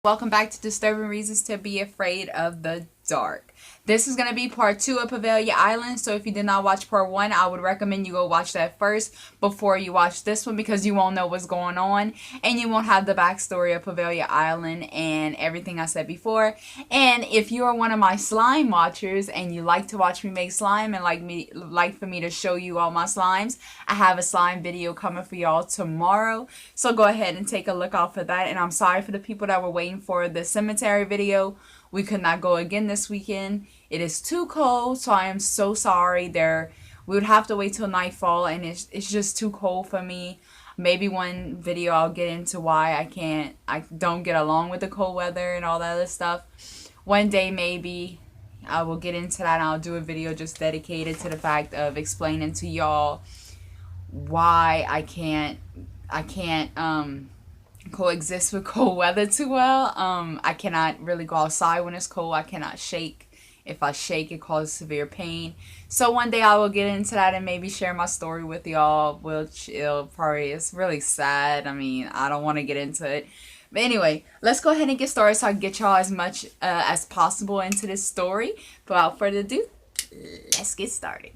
Welcome back to Disturbing Reasons to Be Afraid of the Dark. This is going to be part 2 of Poveglia Island, so if you did not watch part 1, I would recommend you go watch that first before you watch this one because you won't know what's going on and you won't have the backstory of Poveglia Island and everything I said before. And if you are one of my slime watchers and you like to watch me make slime and like for me to show you all my slimes, I have a slime video coming for y'all tomorrow, so go ahead and take a look out for that. And I'm sorry for the people that were waiting for the cemetery video. We could not go again this weekend. It is too cold, so I am so sorry. We would have to wait till nightfall, and it's just too cold for me. Maybe one video I'll get into why I don't get along with the cold weather and all that other stuff. One day maybe I will get into that, and I'll do a video just dedicated to the fact of explaining to y'all why I can't coexist with cold weather too well. I cannot really go outside when it's cold. I cannot shake. If I shake, it causes severe pain. So one day I will get into that and maybe share my story with y'all, which it's really sad. I mean, I don't want to get into it. But anyway, let's go ahead and get started so I can get y'all as much as possible into this story. Without further ado, let's get started.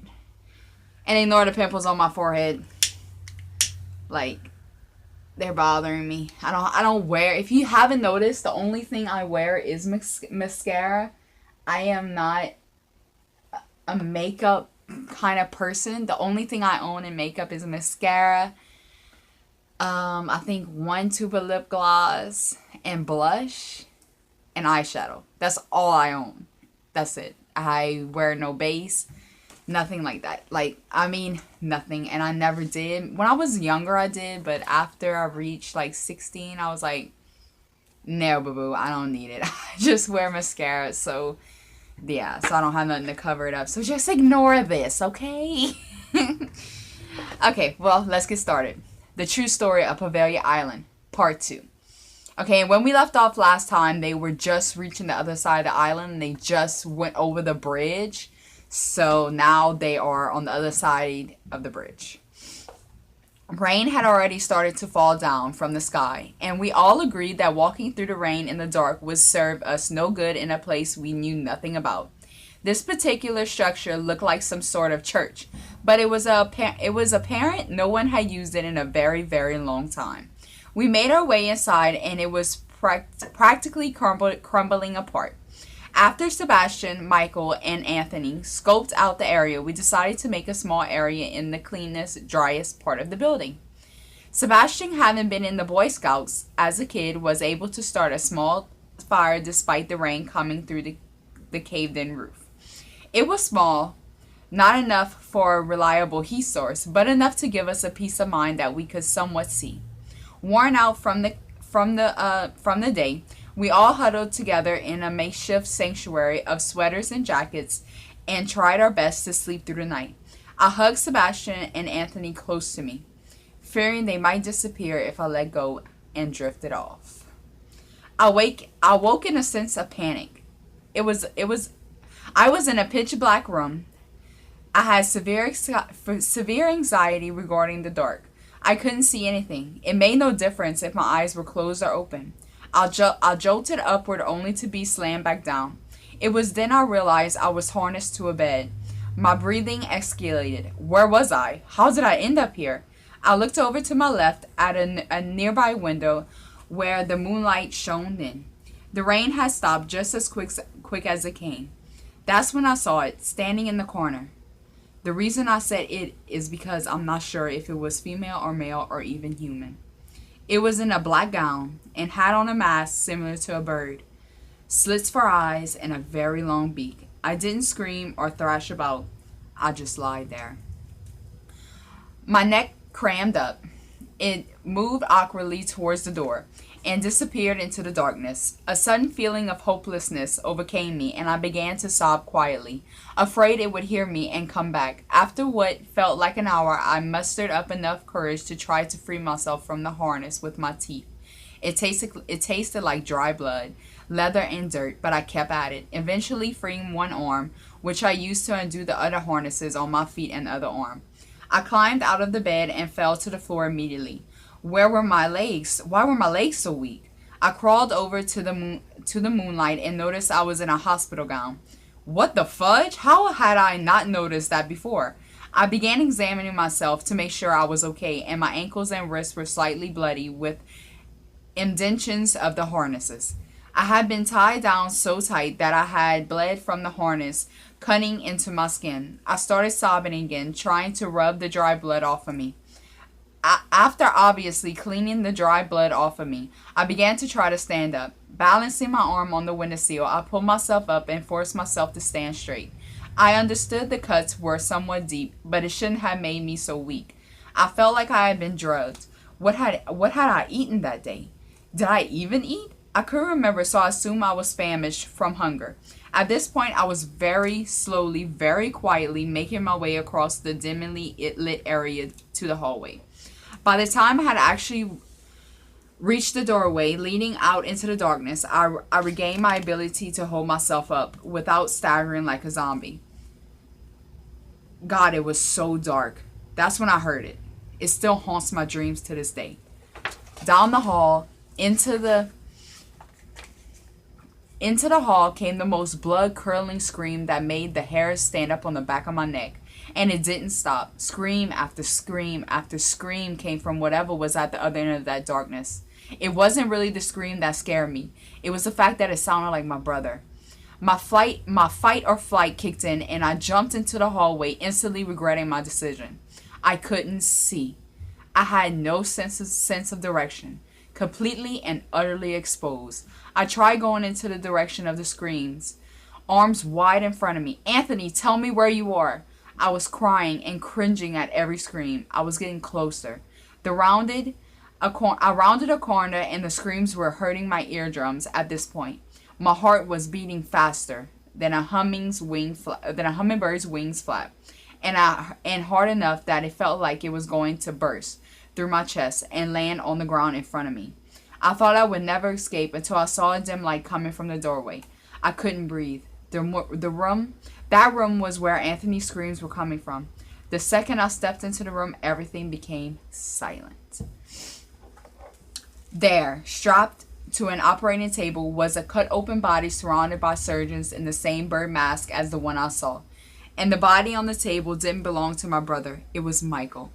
And ignore the pimples on my forehead. They're bothering me. I don't wear, if you haven't noticed, the only thing I wear is mascara. I am not a makeup kind of person. The only thing I own in makeup is mascara. I think one tube of lip gloss and blush and eyeshadow. That's all I own. That's it. I wear no base. Nothing like that. Nothing. And I never did. When I was younger, I did. But after I reached 16, I was like, no, boo-boo. I don't need it. I just wear mascara. So, yeah. So I don't have nothing to cover it up. So just ignore this, okay? Okay, well, let's get started. The true story of Poveglia Island, part 2. Okay, and when we left off last time, they were just reaching the other side of the island. And they just went over the bridge. So now they are on the other side of the bridge. Rain had already started to fall down from the sky, and we all agreed that walking through the rain in the dark would serve us no good in a place we knew nothing about. This particular structure looked like some sort of church, but it was apparent no one had used it in a very, very long time. We made our way inside, and it was practically crumbling apart. After Sebastian, Michael, and Anthony scoped out the area, we decided to make a small area in the cleanest, driest part of the building. Sebastian, having been in the Boy Scouts as a kid, was able to start a small fire despite the rain coming through the caved-in roof. It was small, not enough for a reliable heat source, but enough to give us a peace of mind that we could somewhat see. Worn out from the day, we all huddled together in a makeshift sanctuary of sweaters and jackets and tried our best to sleep through the night. I hugged Sebastian and Anthony close to me, fearing they might disappear if I let go, and drifted off. I woke in a sense of panic. I was in a pitch black room. I had severe anxiety regarding the dark. I couldn't see anything. It made no difference if my eyes were closed or open. I jolted upward only to be slammed back down. It was then I realized I was harnessed to a bed. My breathing escalated. Where was I? How did I end up here? I looked over to my left at a nearby window where the moonlight shone in. The rain had stopped just as quick as it came. That's when I saw it, standing in the corner. The reason I said it is because I'm not sure if it was female or male or even human. It was in a black gown and had on a mask similar to a bird, slits for eyes, and a very long beak. I didn't scream or thrash about. I just lied there. My neck crammed up. It moved awkwardly towards the door and disappeared into the darkness. A sudden feeling of hopelessness overcame me, and I began to sob quietly, afraid it would hear me and come back. After what felt like an hour, I mustered up enough courage to try to free myself from the harness with my teeth. It tasted like dry blood, leather, and dirt, but I kept at it, eventually freeing one arm, which I used to undo the other harnesses on my feet and other arm. I climbed out of the bed and fell to the floor immediately. Where were my legs? Why were my legs so weak? I crawled over to the moonlight and noticed I was in a hospital gown. What the fudge? How had I not noticed that before? I began examining myself to make sure I was okay, and my ankles and wrists were slightly bloody with indentions of the harnesses. I had been tied down so tight that I had bled from the harness, cutting into my skin. I started sobbing again, trying to rub the dry blood off of me. After obviously cleaning the dry blood off of me, I began to try to stand up. Balancing my arm on the windowsill, I pulled myself up and forced myself to stand straight. I understood the cuts were somewhat deep, but it shouldn't have made me so weak. I felt like I had been drugged. What had I eaten that day? Did I even eat? I couldn't remember, so I assumed I was famished from hunger. At this point, I was very slowly, very quietly making my way across the dimly lit area to the hallway. By the time I had actually reached the doorway leading out into the darkness, I regained my ability to hold myself up without staggering like a zombie. God, it was so dark. That's when I heard it. It still haunts my dreams to this day. Down the hall, into the hall came the most blood-curdling scream that made the hairs stand up on the back of my neck. And it didn't stop. Scream after scream after scream came from whatever was at the other end of that darkness. It wasn't really the scream that scared me. It was the fact that it sounded like my brother. My fight or flight kicked in, and I jumped into the hallway, instantly regretting my decision. I couldn't see. I had no sense of direction. Completely and utterly exposed. I tried going into the direction of the screams, arms wide in front of me. Anthony, tell me where you are. I was crying and cringing at every scream. I was getting closer. I rounded a corner, and the screams were hurting my eardrums at this point. My heart was beating faster than a hummingbird's wings flap, and hard enough that it felt like it was going to burst through my chest and land on the ground in front of me. I thought I would never escape until I saw a dim light coming from the doorway. I couldn't breathe. That room was where Anthony's screams were coming from. The second I stepped into the room, everything became silent. There, strapped to an operating table, was a cut-open body surrounded by surgeons in the same bird mask as the one I saw. And the body on the table didn't belong to my brother. It was Michael.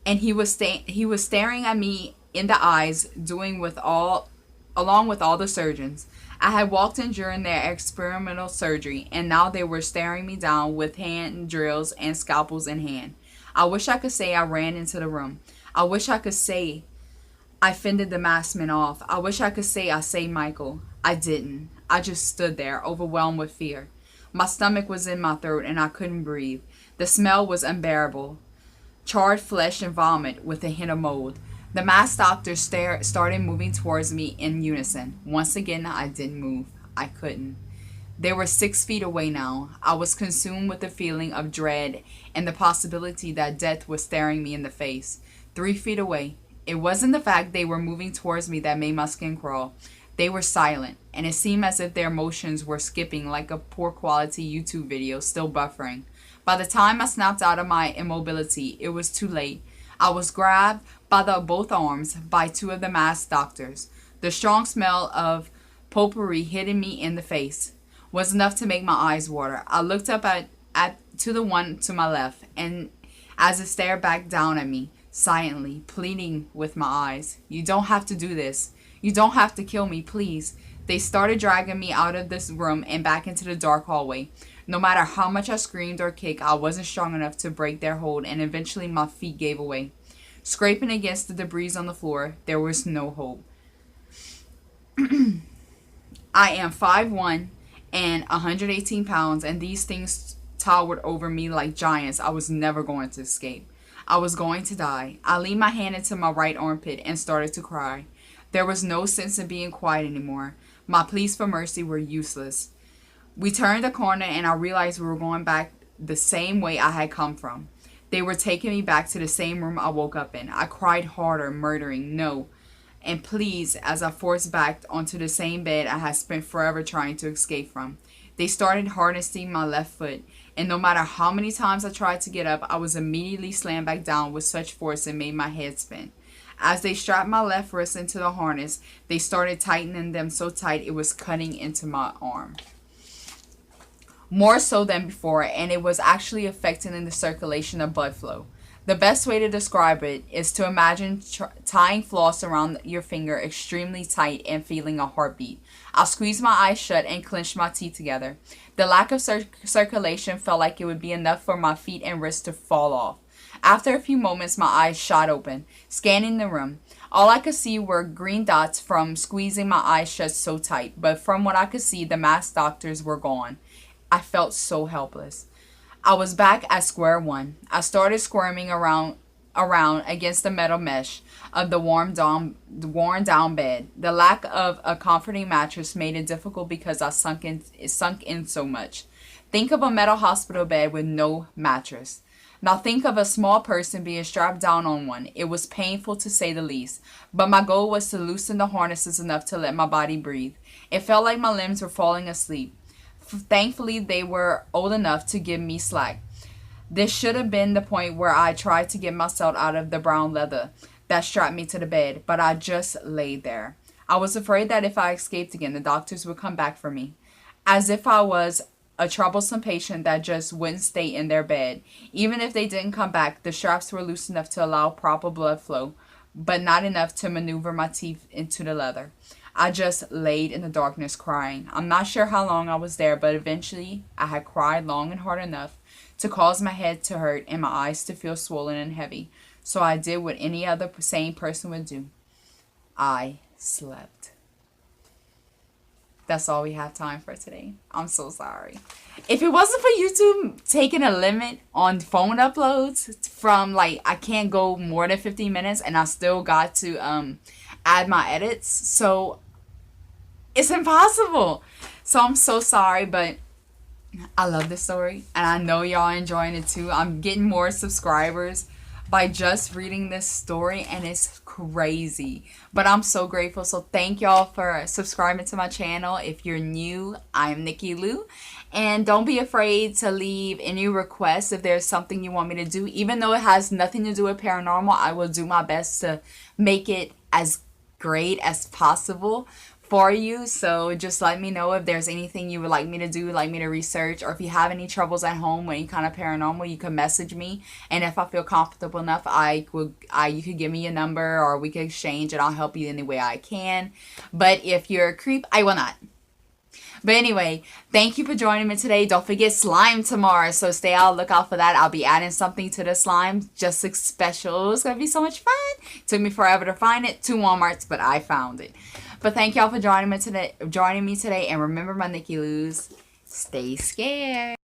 And he was staring at me in the eyes, along with all the surgeons. I had walked in during their experimental surgery, and now they were staring me down with hand drills and scalpels in hand. I wish I could say I ran into the room. I wish I could say I fended the maskman off. I wish I could say I saved Michael. I didn't. I just stood there, overwhelmed with fear. My stomach was in my throat, and I couldn't breathe. The smell was unbearable. Charred flesh and vomit with a hint of mold. The masked doctors started moving towards me in unison. Once again, I didn't move. I couldn't. They were 6 feet away now. I was consumed with the feeling of dread and the possibility that death was staring me in the face. 3 feet away. It wasn't the fact they were moving towards me that made my skin crawl. They were silent, and it seemed as if their motions were skipping like a poor quality YouTube video still buffering. By the time I snapped out of my immobility, it was too late. I was grabbed by both arms by 2 of the masked doctors. The strong smell of potpourri hitting me in the face was enough to make my eyes water. I looked up to the one to my left, and as it stared back down at me, silently, pleading with my eyes. You don't have to do this. You don't have to kill me, please. They started dragging me out of this room and back into the dark hallway. No matter how much I screamed or kicked, I wasn't strong enough to break their hold, and eventually my feet gave away. Scraping against the debris on the floor, there was no hope. I am 5'1" and 118 pounds, and these things towered over me like giants. I was never going to escape. I was going to die. I leaned my hand into my right armpit and started to cry. There was no sense in being quiet anymore. My pleas for mercy were useless. We turned a corner, and I realized we were going back the same way I had come from. They were taking me back to the same room I woke up in. I cried harder, murdering no and please as I forced back onto the same bed I had spent forever trying to escape from. They started harnessing my left foot, and no matter how many times I tried to get up, I was immediately slammed back down with such force it made my head spin. As they strapped my left wrist into the harness, they started tightening them so tight it was cutting into my arm. More so than before, and it was actually affecting the circulation of blood flow. The best way to describe it is to imagine tying floss around your finger extremely tight and feeling a heartbeat. I squeezed my eyes shut and clenched my teeth together. The lack of circulation felt like it would be enough for my feet and wrists to fall off. After a few moments, my eyes shot open, scanning the room. All I could see were green dots from squeezing my eyes shut so tight, but from what I could see, the masked doctors were gone. I felt so helpless. I was back at square one. I started squirming around against the metal mesh of the worn down bed. The lack of a comforting mattress made it difficult because it sunk in so much. Think of a metal hospital bed with no mattress. Now think of a small person being strapped down on one. It was painful to say the least, but my goal was to loosen the harnesses enough to let my body breathe. It felt like my limbs were falling asleep. Thankfully, they were old enough to give me slack. This should have been the point where I tried to get myself out of the brown leather that strapped me to the bed, but I just laid there. I was afraid that if I escaped again, the doctors would come back for me, as if I was a troublesome patient that just wouldn't stay in their bed. Even if they didn't come back, the straps were loose enough to allow proper blood flow, but not enough to maneuver my teeth into the leather. I just laid in the darkness crying. I'm not sure how long I was there, but eventually I had cried long and hard enough to cause my head to hurt and my eyes to feel swollen and heavy. So I did what any other sane person would do. I slept. That's all we have time for today. I'm so sorry. If it wasn't for YouTube taking a limit on phone uploads from I can't go more than 15 minutes and I still got to add my edits. So it's impossible. So I'm so sorry, but I love this story and I know y'all enjoying it too. I'm getting more subscribers by just reading this story and it's crazy, but I'm so grateful. So thank y'all for subscribing to my channel. If you're new, I'm Nikki Lou, and don't be afraid to leave any requests if there's something you want me to do. Even though it has nothing to do with paranormal, I will do my best to make it as great as possible for you. So just let me know if there's anything you would like me to do, like me to research, or if you have any troubles at home with any kind of paranormal, you can message me, and if I feel comfortable enough, you could give me your number or we could exchange and I'll help you any way I can. But if you're a creep, I will not. But anyway, thank you for joining me today. Don't forget slime tomorrow, so stay out, look out for that. I'll be adding something to the slime, just special. It's gonna be so much fun. Took me forever to find it, 2 Walmarts, but I found it. But thank y'all for joining me today, and remember, my Nikki Lou's, stay scared.